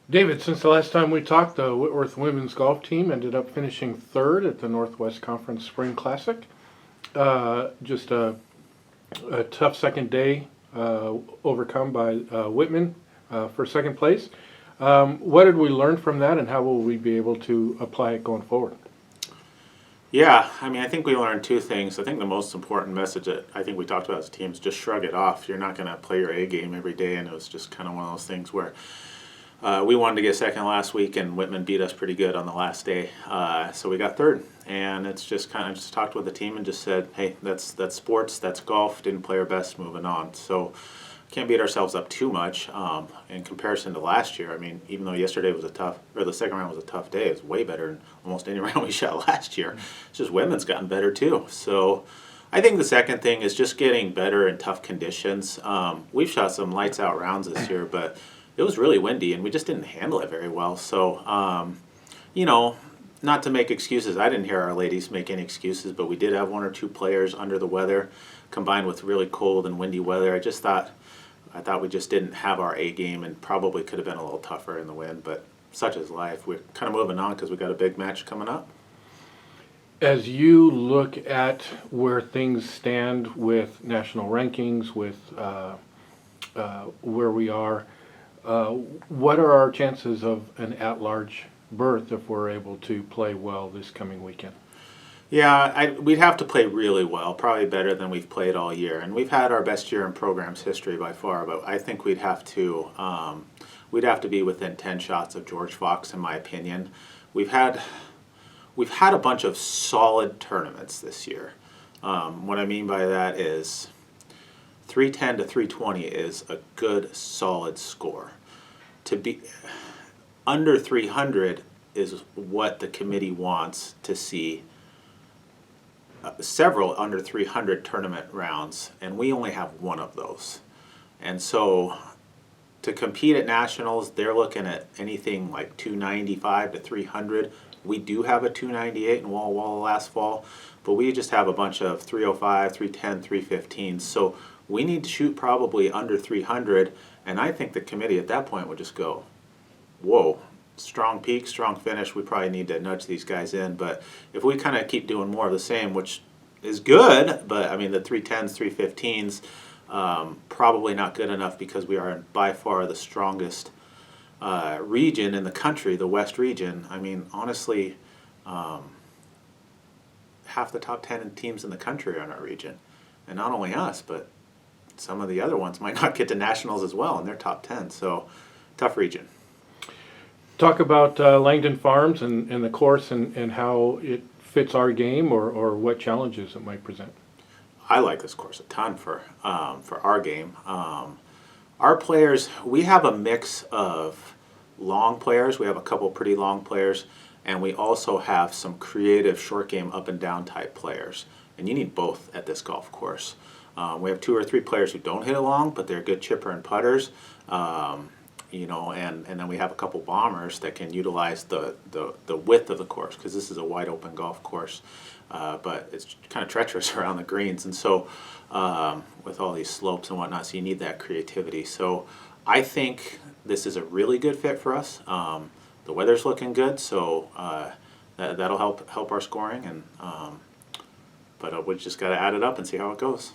David, since the last time we talked, the Whitworth women's golf team ended up finishing third at the Northwest Conference Spring Classic. Just a tough second day, overcome by Whitman for second place. What did we learn from that, and how will we be able to apply it going forward? Yeah, I mean, I think we learned two things. I think the most important message that I think we talked about as a team is just shrug it off. You're not going to play your A game every day, and it was just kind of one of those things where we wanted to get second last week, and Whitman beat us pretty good on the last day, so we got third. And it's just kind of just talked with the team and just said, hey, that's sports, that's golf. Didn't play our best, moving on. So can't beat ourselves up too much in comparison to last year. I mean, even though yesterday was the second round was a tough day, it was way better than almost any round we shot last year. It's just Whitman's gotten better too. So I think the second thing is just getting better in tough conditions. We've shot some lights out rounds this year, but it was really windy and we just didn't handle it very well. So, not to make excuses. I didn't hear our ladies make any excuses, but we did have one or two players under the weather combined with really cold and windy weather. I thought we just didn't have our A game and probably could have been a little tougher in the wind, but such is life. We're kind of moving on because we got a big match coming up. As you look at where things stand with national rankings, with where we are, what are our chances of an at-large berth if we're able to play well this coming weekend? Yeah, we'd have to play really well, probably better than we've played all year. And we've had our best year in program's history by far, but I think we'd have to be within 10 shots of George Fox, in my opinion. We've had a bunch of solid tournaments this year. What I mean by that is 310 to 320 is a good, solid score. To be under 300 is what the committee wants to see. Several under 300 tournament rounds, and we only have one of those. And so to compete at nationals, they're looking at anything like 295 to 300. We do have a 298 in Walla Walla last fall, but we just have a bunch of 305, 310, 315. So we need to shoot probably under 300, and I think the committee at that point would just go, whoa, strong peak, strong finish. We probably need to nudge these guys in. But if we kind of keep doing more of the same, which is good, but I mean the 310s, 315s, probably not good enough because we are by far the strongest region in the country, the West region. I mean, honestly, half the top 10 teams in the country are in our region. And not only us, but some of the other ones might not get to nationals as well, and they're top 10. So tough region. Talk about Langdon Farms and the course and how it fits our game, or what challenges it might present. I like this course a ton for our game. Our players, we have a mix of long players. We have a couple pretty long players, and we also have some creative short game up and down type players. And you need both at this golf course. We have 2 or 3 players who don't hit it long, but they're good chipper and putters. And then we have a couple bombers that can utilize the width of the course, because this is a wide open golf course, but it's kind of treacherous around the greens, and so with all these slopes and whatnot, so you need that creativity. So I think this is a really good fit for us. The weather's looking good, so that'll help our scoring, and but we just got to add it up and see how it goes.